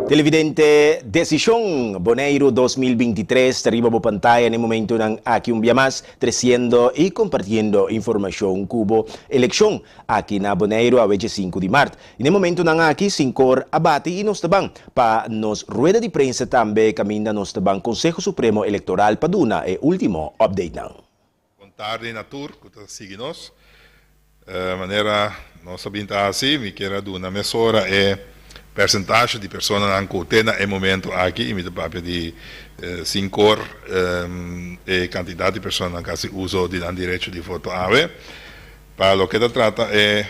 Televidente, Desisyon Bonaire 2023, arriba po pantalla en momento ng Aki Umbiamas, treciendo y compartiendo información cubo eleksyon Aki na Bonaire a 25 de Mart. En momento ng Aki, 5 abati y nos tabang pa nos rueda de prensa tambe camina nos tabang Consejo Supremo Electoral paduna e último update nang. Tarde na tour, kuta siginos. Maneira, nós sabemos assim, me quero dar uma mesura percentage de pessoas que têm no momento aqui, e papel de 5 e quantidade de pessoas que usam o direito de voto ave. Para o que se trata é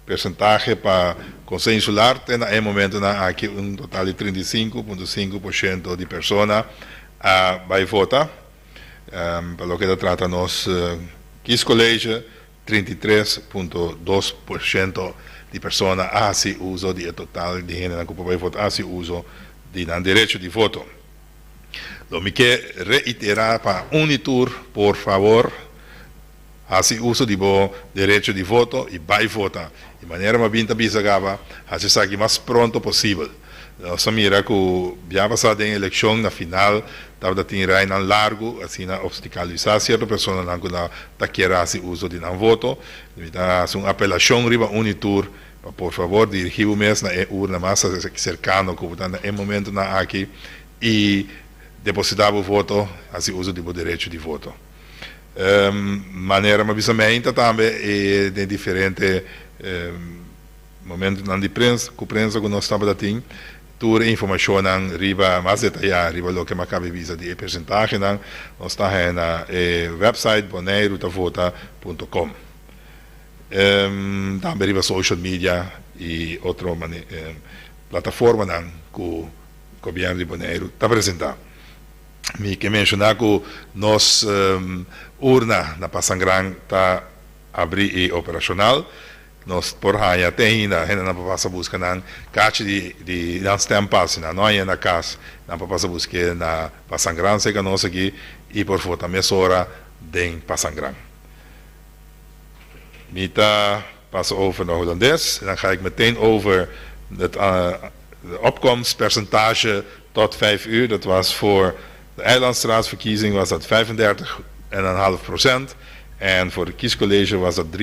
percentage para Conselho Insular, tem no momento aqui total de 35,5% de pessoas vai votar. Para o que se trata, nós, Kies College, 33,2% de pessoas assim usam o total de gente que vai votar, assim usam o direito de voto. Lo me quero reiterar para Unitur, por favor, assim uso do direito de voto e vai votar. De maneira mais bem bisagava, assim sabe mais pronto possível. Nós mira que já passada em eleição na final, estava tendo um largo, assim na obstaculizar certas pessoas que não querem assim uso de não voto. Então, uma apelação riba Unitur, por favor, dirigir o mês na urna mais cercano que está no momento na aqui e depositar o voto, assim uso do direito de voto. Maneira mais também de diferentes momentos na prensa que nós estamos tendo. Tour informação riba mais detalhada, riba lo que me acaba visa de percentagem, nós está na website bonairodavota.com. Também riba social media e outra plataforma que o governo de Bonaire está apresentando. Me que mencionar que nós urna na Passangrang está abrir e operacional. Nós por aí tem na passa busca na caixa de nas tempas na noia na casa na passa busca na Passangrang se que nós aqui e por volta mesora den Passangrang. Mita passa over naar Hollandes en dan ga ik meteen over het opkomstpercentage tot 5 uur. Dat was voor de eilandstraatsverkiezing was dat 35,5% en voor de kiescollege was dat 33,2%.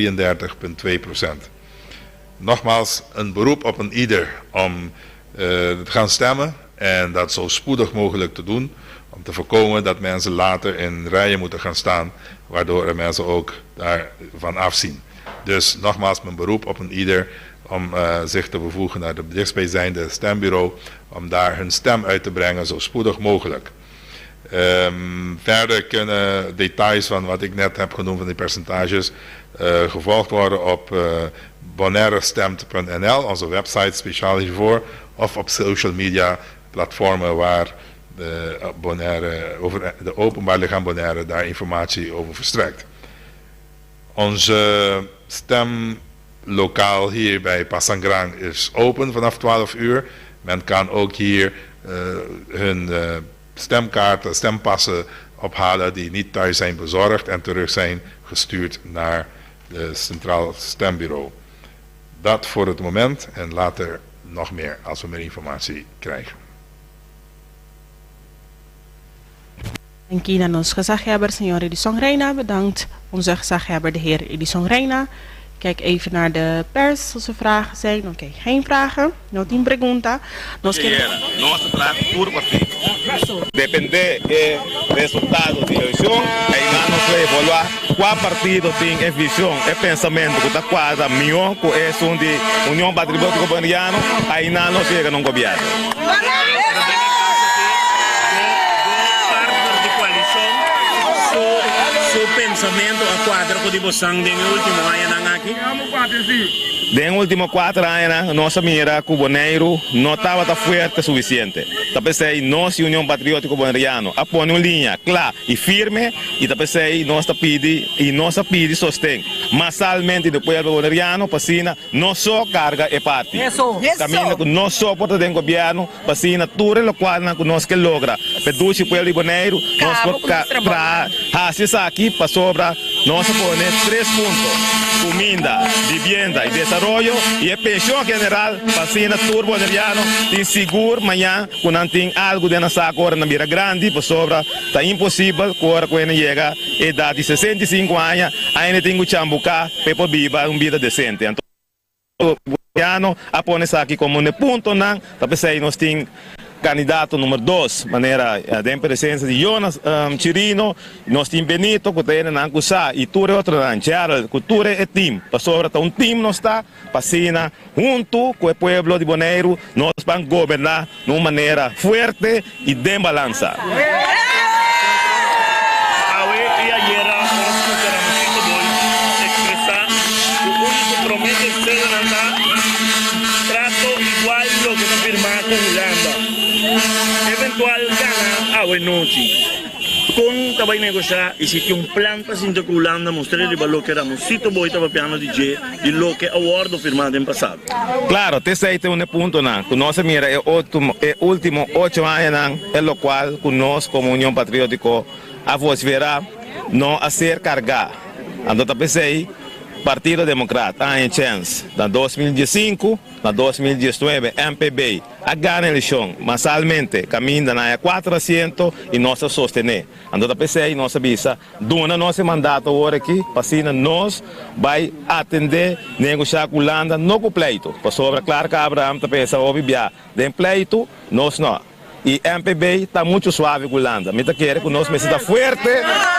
Nogmaals, een beroep op een ieder om te gaan stemmen en dat zo spoedig mogelijk te doen, om te voorkomen dat mensen later in rijen moeten gaan staan, waardoor er mensen ook daarvan afzien. Dus nogmaals, mijn beroep op een ieder om zich te bevoegen naar de dichtstbijzijnde stembureau, om daar hun stem uit te brengen zo spoedig mogelijk. Verder kunnen details van wat ik net heb genoemd van die percentages gevolgd worden op bonairestem.nl, onze website speciaal hiervoor, of op social media platformen waar de openbaar lichaam Bonaire daar informatie over verstrekt. Onze stemlokaal hier bij Passangrang is open vanaf 12 uur. Men kan ook hier hun stemkaarten, stempassen ophalen die niet thuis zijn bezorgd en terug zijn gestuurd naar het Centraal Stembureau. Dat voor het moment en later nog meer als we meer informatie krijgen. Dank u aan onze gezaghebber, senor Edison Reina. Bedankt onze gezaghebber, de heer Edison Reina. Kijk even naar de pers, als er vragen zijn. Oké, geen vragen. No tem pregunta. Nossa praga por partido. Depende do resultado de eleição, aí não se evaluar qual partido tem a visão, é pensamento que está quase melhor que é de União Patriótica Boliviana, aí não chega no governo. Su pensamento a quadro que de sangue no último ano aqui. Den último 4 anos, nossa mira que o Bonaire não estava forte o suficiente. Talvez nós, União Patriótica Boliviana, apoia uma linha clara e firme e talvez nós pede sostém. Massalmente do povo boliviano, passina, não só carga e parte. Caminho que não só porta do governo, passina tudo o qual nós que logra. Pedus o povo de Bonaire, nós para fazer aqui para sobra, nós põe 3 pontos. comida, vivienda y desarrollo y a pensión general para Sina Tour Boneriano tem seguro amanhã quando tem algo de nossa agora na mira grande por sobra está impossível quando chega a idade de 65 anos ainda tem que chambucar para viver uma vida decente. Então Boneriano apone aqui como um ponto não, talvez nós tem candidato número 2, maneira de presença de Jonas Chirino, nós temos Benito, que tem na Ancusa, e tudo é outro, Gerald, que tudo é time. Para sobra, um time nós está, para junto com o povo de Bonaire, nós vamos governar de uma maneira forte e de balança. Eventual gana a noite. Com também negociar existe plan para se Holanda mostrar o valor que éramos sito boi estava piano DJ e lo que acordo firmado em passado. Claro, te sei tem ponto não. Que nossa mira é último 8 anos é o qual nós como União Patriótica a voz verá não a ser cargar. Então tá pensei Partido Democrata há chance na 2015, na 2019 MPB a ganhar a eleição, mas realmente caminha na 400 e nós sostener. Então a pensei nossa visa dona nosso mandato agora aqui, para nós vai atender negociar com Holanda no pleito. Para sobre claro que Abraham está pensando obviar de pleito nós não. E MPB está muito suave com a Holanda. Me quer que nós precisamos forte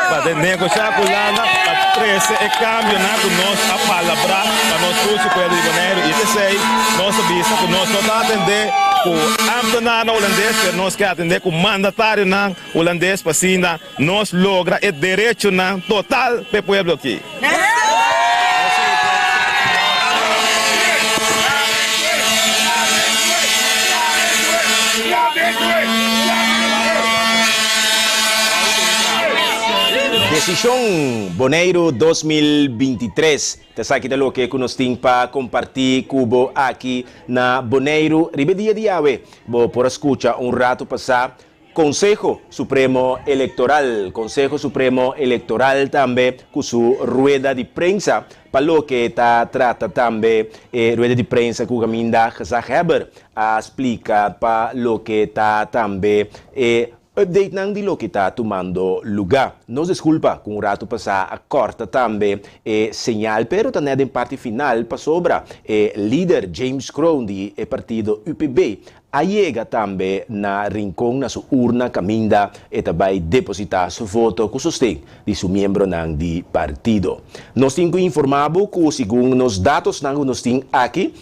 para negociar com a Holanda, para trazer e câmbio com nós a palavra, para nós curso com ele de Bonaire. E te sei, nossa vista que nós não atender com o ampliado holandês, que nós queremos atender com o mandatário holandês, para assim nós logra o direito total para o povo aqui. Decisão Bonaire 2023. Tá aqui lo que nós temos para compartilhar cubo aqui na Bonaire. Ribedia de ave, vou por escutar rato passar. Consejo Supremo Electoral também com sua rueda de prensa, para o que trata também rueda de prensa com a Caminda Heber a explicar para o que também update nang di lo que está tomando lugar. Nos desculpa com rato passar a corta também señal, pero também em parte final para sobra líder James Crown do partido UPB chega também na rincão, na sua urna, caminda e também depositar sua voto com sustento de seu membro do partido. Nós temos informado que segundo os dados que nós temos aqui,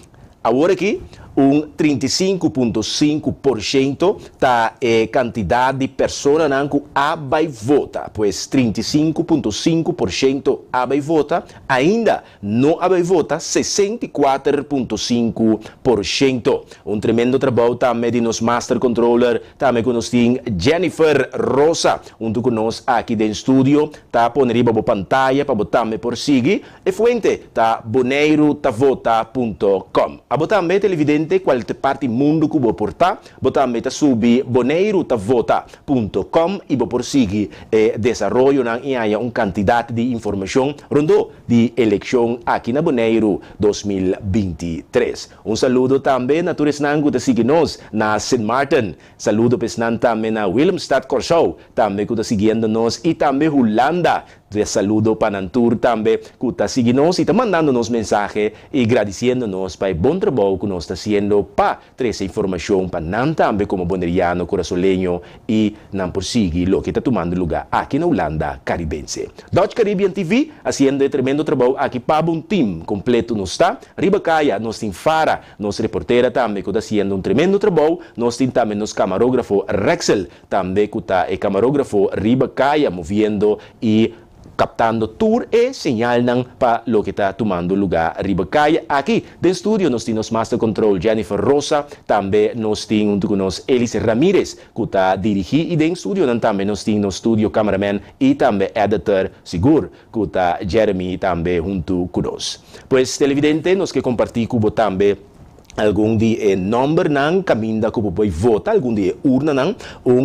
agora aqui, 35,5% da quantidade de pessoas que vai votar. Pois 35,5% vai votar, ainda não vai votar 64,5%. Tremendo trabalho também de nos Master Controller, também com nós tem Jennifer Rosa, junto com nós aqui dentro do estúdio, tá pondo riba a pantalla para botar me por seguir. E fuente tá boneirotavota.com. A botar me televidente qualquer parte do mundo que vou portar, botar meta subir boneirotavota.com e vou por seguir desenvolvimento e há quantidade de informação rondo de eleição aqui na Bonaire 2023. Saludo também na turisnango da seguir-nos na St. Martin. Saludo pesnan também na Willemstad Corsau, também que está seguindo-nos e também Holanda. Saludo para Nantur também, que está seguindo-nos e está mandando-nos mensagem e agradecendo-nos para o bom trabalho que nós está fazendo para trazer informação para nós também como boneriano, corazoleño e não por seguir o que está tomando lugar aqui na Holanda caribense. Dutch Caribbean TV, fazendo tremendo trabalho aqui para um time completo nos está. Ribacaya, nós temos Fara, nossa reportera também que está fazendo tremendo trabalho. Nós temos também nos camarógrafo Rexel, também que está o camarógrafo Ribacaya, movendo e captando tour e señal para lo que está tomando lugar Ribacaya. Aqui, do estúdio, nós temos Master Control Jennifer Rosa, também nós temos Elise Ramirez, que está dirigindo, e do estúdio também nós temos no estúdio cameraman e também editor Sigur, que está Jeremy também junto conosco. Pois, televidente, nós que compartilhamos com também algum de número não caminha que pode votar, algum de urna não,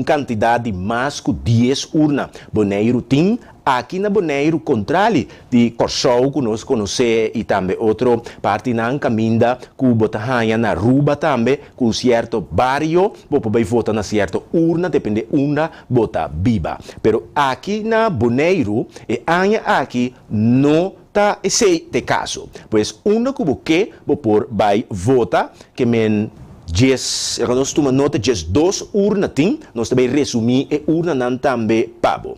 quantidade de mais que 10 urna. Bonaire tem aqui na Bonaire, contrário de Corsou, que nós conhecemos, e também outra parte na caminda, que bota na Ruba também, com certo bairro, vai votar na certa urna, depende urna, bota biba. Pero aqui na Bonaire, e aqui não está esse caso. Pois, uma que vai votar, que men nós tomamos nota de 2 urnas, nós também resumimos e urna não também pabo.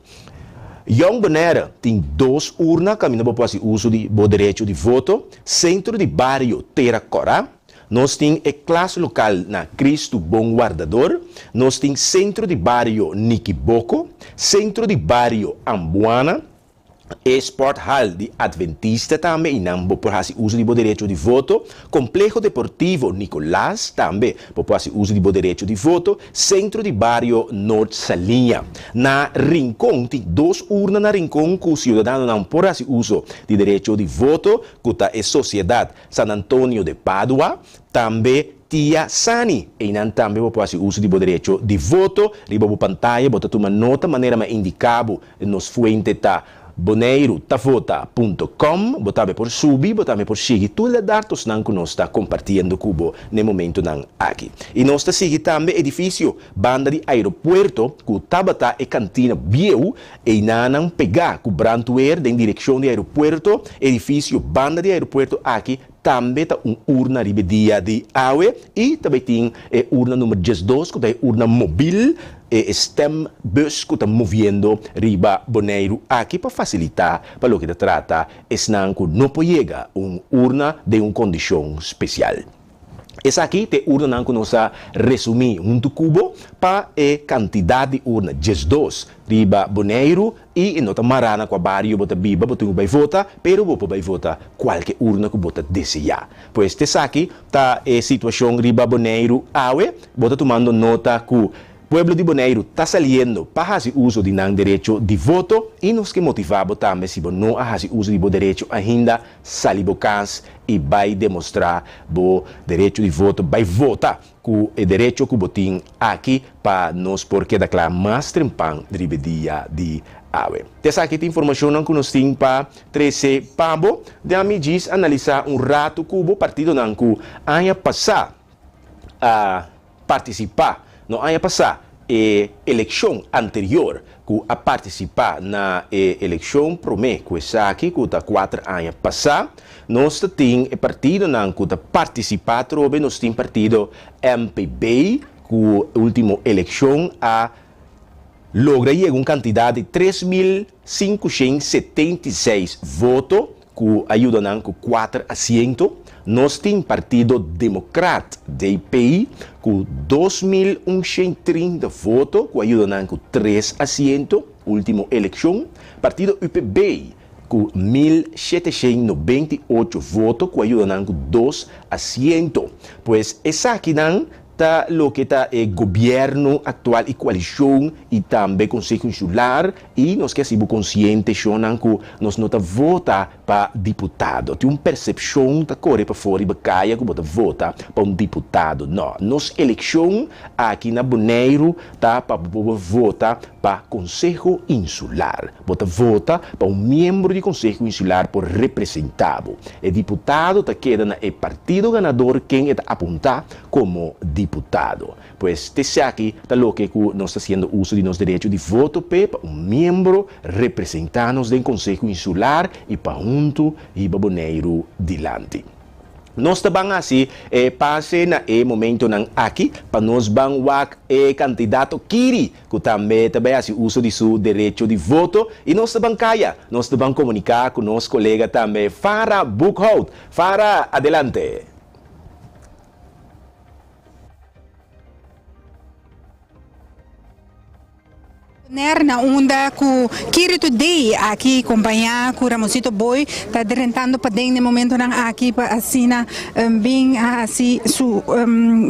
Young Bonaire tem 2 urnas, que não pode fazer uso do direito de voto. Centro de bairro Terracora. Nós temos a classe local na Cristo Bom Guardador. Nós temos centro de bairro Niquiboco. Centro de bairro Ambuana. Sport Hall de Adventista também, e não por fazer uso do direito de voto. Complexo Deportivo Nicolás também, por fazer uso do direito de voto. Centro de bairro Norte Salinha. Na Rincón, tem 2 urnas na Rincón que o cidadão não pode fazer uso do direito de voto, que é a Sociedade San Antonio de Padua. Também Tia Sani, e não também pode fazer uso do direito de voto. Riba a pantalla, bota uma nota, maneira mais indicável nos fuente tá boneirotavota.com, botame por subir, botame por seguir, tudo os dados que nós está compartilhando cubo no momento aqui. E nós está seguindo também edifício banda de aeroporto, que tabata e cantina bieu, e não pegar com brantuer em direção de aeroporto, edifício banda de aeroporto aqui, também está urna ribedia de AUE, e também tem urna número 12, que é urna móvel, STEM bus que está movendo riba Bonaire aqui para facilitar para o que se trata, não pode chegar urna de condição especial. Essa aqui é a urna que nós resumimos um cubo para a quantidade de urna 12 riba Bonaire e nota marana com a barrio bota biba bota vai votar, pero vai votar qualquer urna que bota desejar. Pois essa aqui está a situação riba Bonaire awe, bota tomando nota que Pueblo de Bonaire está saliendo para fazer uso de não direito de voto e nos que motivamos também se não fazer uso do direito ainda sair bocas e vai demonstrar o direito de voto, vai votar com o direito que botem aqui para nós porque daquela mais trempan de dia de awe. Essa aqui tem informação que nós temos para 13 pambo, de me diz analisar rato que o partido não que aia passar a participar não há passar a eleição anterior que a participar na eleição promete que essa aqui que está 4 anos passar nós temos o partido não que participar trobe nós temos partido MPB que a última eleição a logra uma quantidade de 3.576 votos que ajuda não com 4 assentos. Nós temos Partido Democrata DPI com 2.130 votos, que ajuda com 3 assentos, última eleição. Partido UPB com 1.798 votos, que ajuda com 2 assentos. Pois essa aqui não está o que está o governo atual e coalição e também Conselho Insular e nós que somos conscientes que nós não vota para deputado. Tem uma percepção da corre para fora e bacaia que bota vota para deputado. Não, nos eleição aqui na Bonaire tá para votar para Conselho Insular. Bota vota para membro do Conselho Insular por representado. O deputado tá queda na partido ganador quem está apontar como deputado. Pois esse aqui está o que nós está fazendo uso de nosso direito de voto para membro representar-nos do Conselho Insular e para junto e para Bonaire dilante. Nós também assim passe na momento aqui para nós banwak candidato Kiri que também assim uso de seu direito de voto e nós também nós também comunicar com nosso colega também Farah Buchhout. Farah, adelante. Na onda com Kiri Today aqui acompanhar com Ramosito Boy está derrentando para dentro no momento aqui para assina bem assim su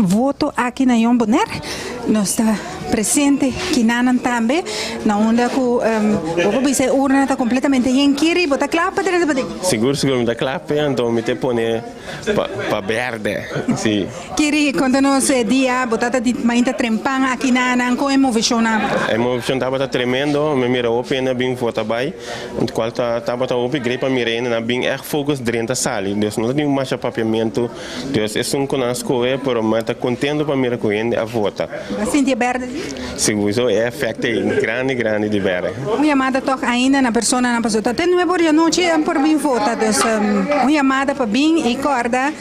voto aqui na Bonaire nós está presente aqui também, na onda que o bisa urna está completamente em Kiri, bota clapa dentro da bading. Seguro, me dá clapa, então me te pone para verde, sim. Kiri, quando nós dia, botata de mainta trempang aqui na com emoção na. A emoção estava tremendo, me mira o pena bem foto vai, und qual estava o grepa mirena na bem focus dentro da sala, Deus não tem mais papiamento, Deus é conosco pero mas está contento para mirar com ele a volta. Sentia verde? Seguro, é efeito grande de verde. Uma chamada toca ainda na pessoa na pessoa. Até não é por a noite por bem volta, uma chamada para bem e corda.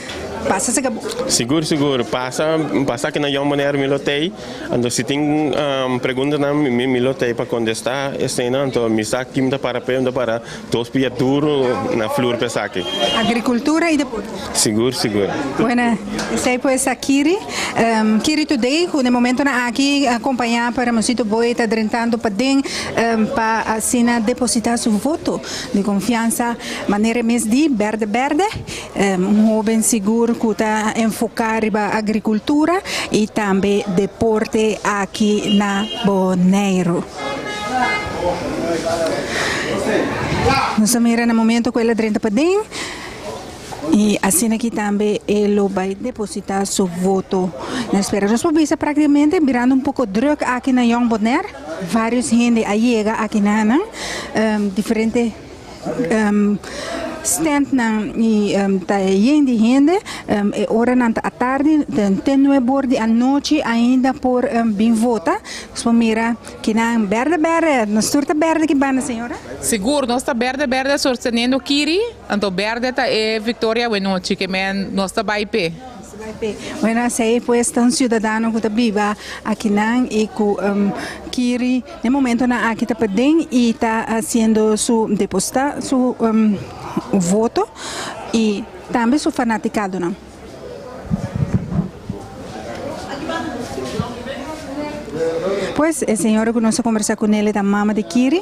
Passa se acabou. Seguro. Passa aqui na Yomboner Milotei. Então, se tem pergunta na Milotei para contestar, então, me sabe que me para perguntar para todos os duro na flor para aqui. Agricultura e depois. Seguro. Bueno, sei pues a Kiri. Kiri today, no momento na aqui acompanhar para o sítio boi está drentando para dentro para assinar depositar seu voto de confiança, maneira mês de verde. Jovem seguro que está enfocar na agricultura e também deporte aqui na Bonaire. Nós mira no momento que ele drenta para dentro. E assim aqui também ele vai depositar seu voto. Nós esperamos que praticamente virando pouco druk aqui na Young Bonaire. Vários gente chega aqui na diferente stand nang tayen de gente hora na tarde tem bordi a noite ainda por bem vota so mira que na verde nós turta verde que bana senhora seguro nós está verde sostenendo Kiri então verde tá é Victoria Wenochi que men nós está baipe. Bueno, sei pues tan cidadano que viva aqui nan e que Kiri no momento na aqui tá pedem e tá haciendo su depositar su voto e também su fanaticado não. Pues el señor que nos conversa con él da mama de Kiri,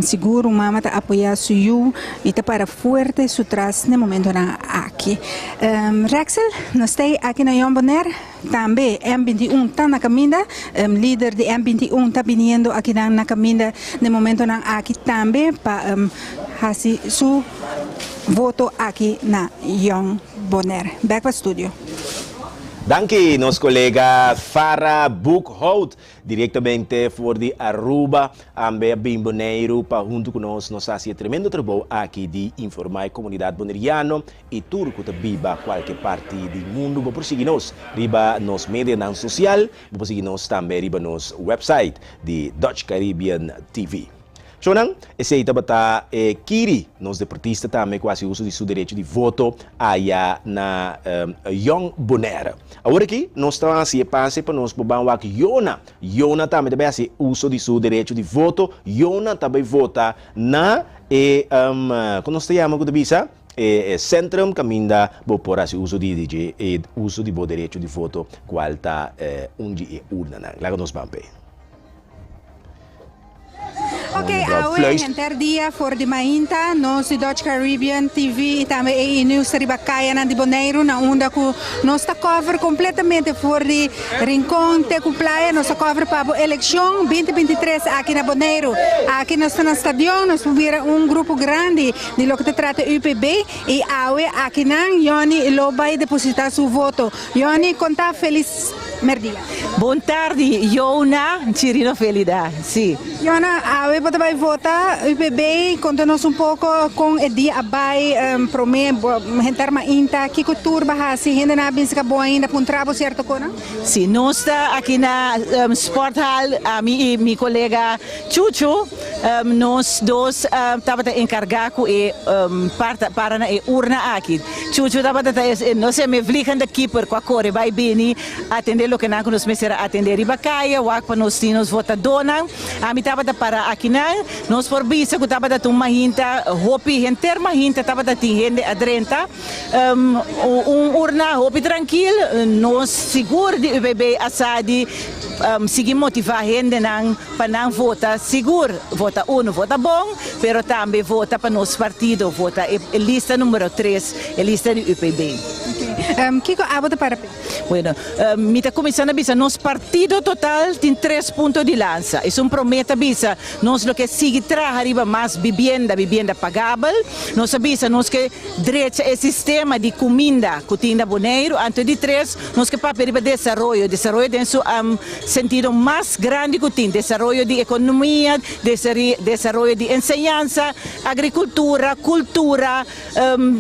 seguro mama está apoiar su y está para fuerte su tras no momento na aqui. Rexel, nós está aqui na Young Bonaire, também M21 está na caminha, líder de M21 está vindo aqui na caminha no momento na aqui também para fazer su voto aqui na Young Bonaire. Back para studio. Danke, nosso colega Farah Buchhout, diretamente for de Aruba, ambe bem Bonaire, para junto conosco, nós fazemos tremendo trabalho aqui de informar a comunidade bonaireana e tudo que viva qualquer parte do mundo. Vou prosseguir-nos, riba nos mídias social, vou prosseguir-nos também riba nos website de Dutch Caribbean TV. Chonang, esse aí tá Kiri, nos deportistas também quase uso de seu direito de voto aí na Young Bonaire. Agora aqui, nós estamos assim, passe para nós bobão aqui Yona também deve fazer uso de seu direito de voto. Yona também vota na como nós chamamos de visa? Centrum caminda por esse uso de DJ e uso de direito de voto qual está onde é urna. Lá nós vamos ver. Ok, hoje enter dia for de mainta, nós de Dutch Caribbean TV e também news riba kaya na de Bonaire na onda que nós está cover completamente for de rincón te playa, nós cover para a eleição 2023 aqui na Bonaire. Aqui nós está no estadião, nós vamos grupo grande de lo que te trata UPB e aqui na Yoni lo vai depositar seu voto. Yoni, conta feliz merdia. Boa tarde, Yona, Cirino Felida, sim. Yona, hoje você vai votar, UPB, conta-nos pouco com o dia abai, gente inta, que turba hasi, gente na bisca boa ainda, com trabalho certo com? Sim, nós está aqui na Sport Hall, a minha colega Chuchu, nós dois estava encarregado e para na urna aqui. Chuchu estava nós me vliegen de keeper com a core vai bem atender o que nós nos mesera atender ribacaia, o para nós nos vota dona, a mim estava para aqui nós por bisa que estava da uma hinta, hopi enter mahinta estava da gente adrenta, urna hopi tranquilo, nós seguro de UBB assadi seguir motivar gente para não votar seguro, vota vota bom, pero também vota para nosso partido, vota lista número 3, lista do UPB. Okay. Kiko abota para Bueno, mi está começando a bisa, nosso partido total tem 3 pontos de lança. Isso promete a bisa, nós lo que sigue traga arriba mais vivienda pagável. Nós avisa, nós que direito é sistema de comida, cotinda boneiro. Antes de 3, nós que para arriba desenvolvimento tem sentido mais grande que tem, desenvolvimento de economia, desenvolvimento de enseñanza, agricultura, cultura,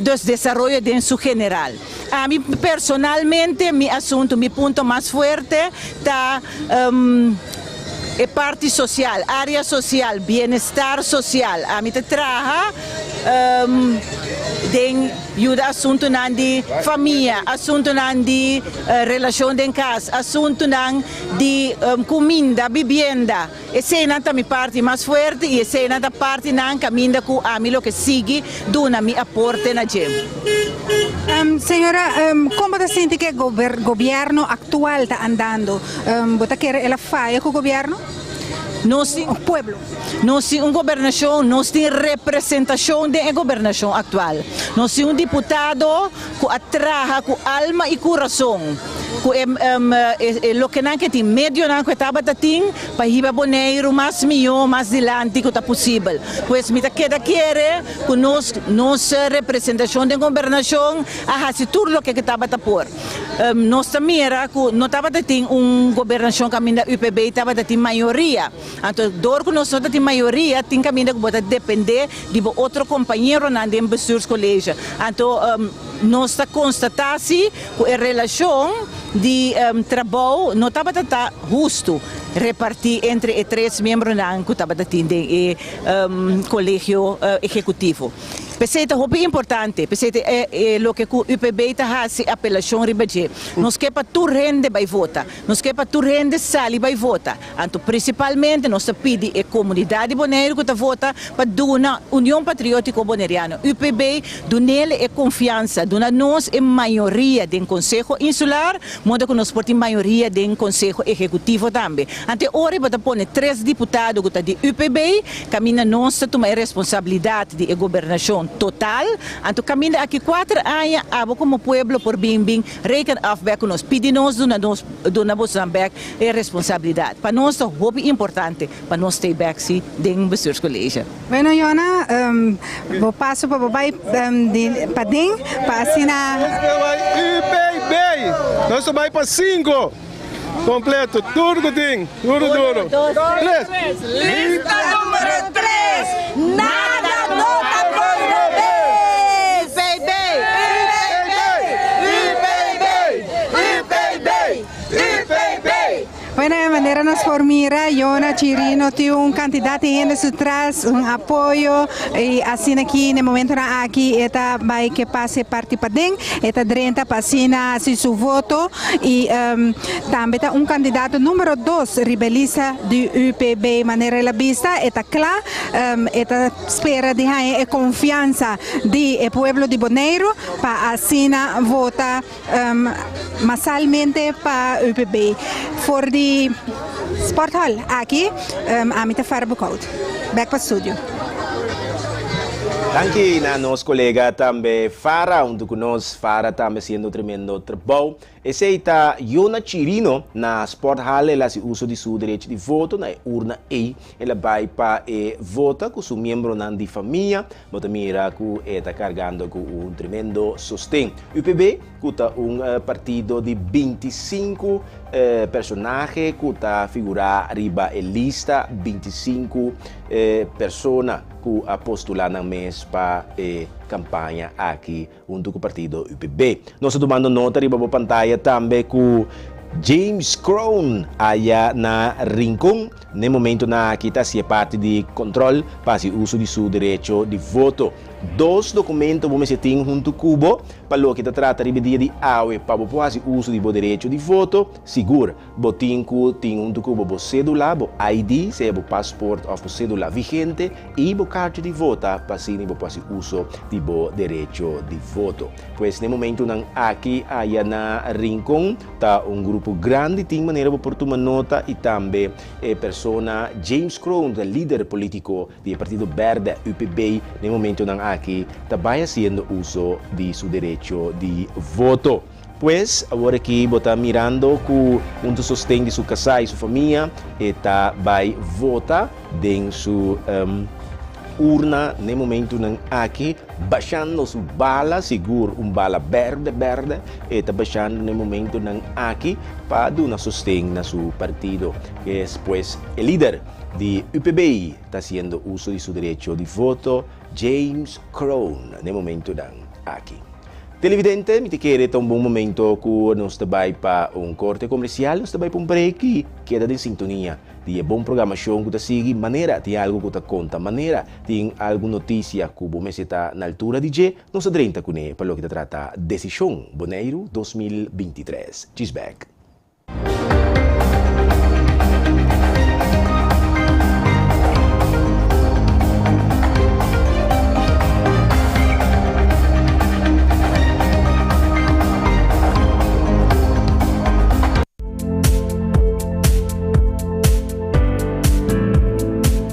desenvolvimento em seu general. A mim personalmente, mi punto mais forte está é parte social, área social, bem-estar social. A mim traga tem ajuda assunto de família, assunto de relação em casa, assunto de comida, vivienda. Essa é a minha parte mais forte e essa é a parte na caminho com a mim que sigue dona mi aporte na gente. Senhora, como você sente que o governo atual está andando? Você quer ela faia com o governo? Nós temos o pueblo. Nós temos uma governação, nós temos representação da governação atual. Nós temos deputado que atraja com alma e coração. Lo que não tem meio não que estava tem para ir boneiro mais melhor, mais dilante que está possível. Pois me queda querer que nossa representação da governação a tudo o que estava a pôr. Nós também era que não estava tem governação caminho da UPB estava tem maioria. Então, dor que nós temos maioria tem caminho que pode depender de outro companheiro na dentro do colégio. Então, nós constatamos que a relação de trabalho não estava justo repartir entre os 3 membros que estava no colégio executivo. Pensei que é importante, pensei que é o que o UPB faz apelação ribaje. Nós quer para tu rende vai votar, nós quer para tu rende sali vai votar. Então, principalmente nós pedimos a comunidade boneiro que vota para dona União Patriótica Boneriana. UPB donele é confiança, dona nós é maioria do Conselho Insular, modo que nós portamos maioria do Conselho Executivo também. Então, hoje vamos pôr 3 deputados que de UPB, caminha nós tomar a responsabilidade de governação total. Então, caminha aqui 4 anos, abo como pueblo por bem, reken afbek nós pedimos dona Moçambique a responsabilidade. Para nós é muito importante, para nós ter back se dentro do seu colégio. Bueno, Yona, vou passo para o pai de Padem para assinar. Nós vamos para 5. Completo, tudo que tem, tudo. 3. Lista número 3. Nada nota por vez. Bueno, de manera nos formira, Yona Chirino tiene un candidato en su tras, un apoyo, y así aquí en el momento aquí, esta va que pase parte Padem, esta 30 pasina así su voto, y también un candidato número 2, rebelista de UPB, manera la vista, esta clara, esta espera de confianza del pueblo de Bonaire, para así vota masalmente para UPB. For the Sport Hall aqui, Amita Farbukout. Back para o estúdio. Danke na nosso colega também Farah, onde nós Farah também sendo tremendo trabalho. Esse está Yona Chirino na Sport Hall, ela se usa de seu direito de voto na urna E, ela vai para vota com seu membro de família, mas também está carregando com tremendo sustento. UPB está partido de 25 personagens que está figurar arriba a lista, 25 pessoas que postular na mês para campanha aqui junto com o partido UPB. Nós tomando nota riba a pantalla também com James Crown aí na Rincón, no momento na que está se parte de controle para o uso de seu direito de voto. 2 documentos vamos ter junto com Cubo para o que trata de dia de AUE para fazer uso de direito de voto seguro. Botin que tem junto com o cédula, o ID, se é o passaporte ou o cédula vigente e o carta de voto para fazer uso de direito de voto. Pois no momento aqui aí na Rincón está grupo grande, tem maneira por tomar nota e também persona James Crown, o líder político do Partido Verde UPB, no momento aqui está fazendo uso de seu direito de voto. Pues, agora aqui, bota mirando com onde sustém de sua casa e sua família, e tá vai votar em sua urna no momento não aqui, baixando sua bala, seguro, bala verde, e tá baixando no momento não aqui, para dar sustém na seu partido, que é, pues, o líder de UPB está fazendo uso de seu direito de voto, James Crown, no momento não aqui. Televidente, mi ti chiede un buon momento che non stai per un corte commerciale, non stai per un break e queda in sintonia di buona programmazione che ti segui, maniera di algo che ti conta, maniera di alguna notizia che vuoi mettere all'altura di G, non si drenta con per lo che ti tratta Decisione Bonaire 2023. Cheers back.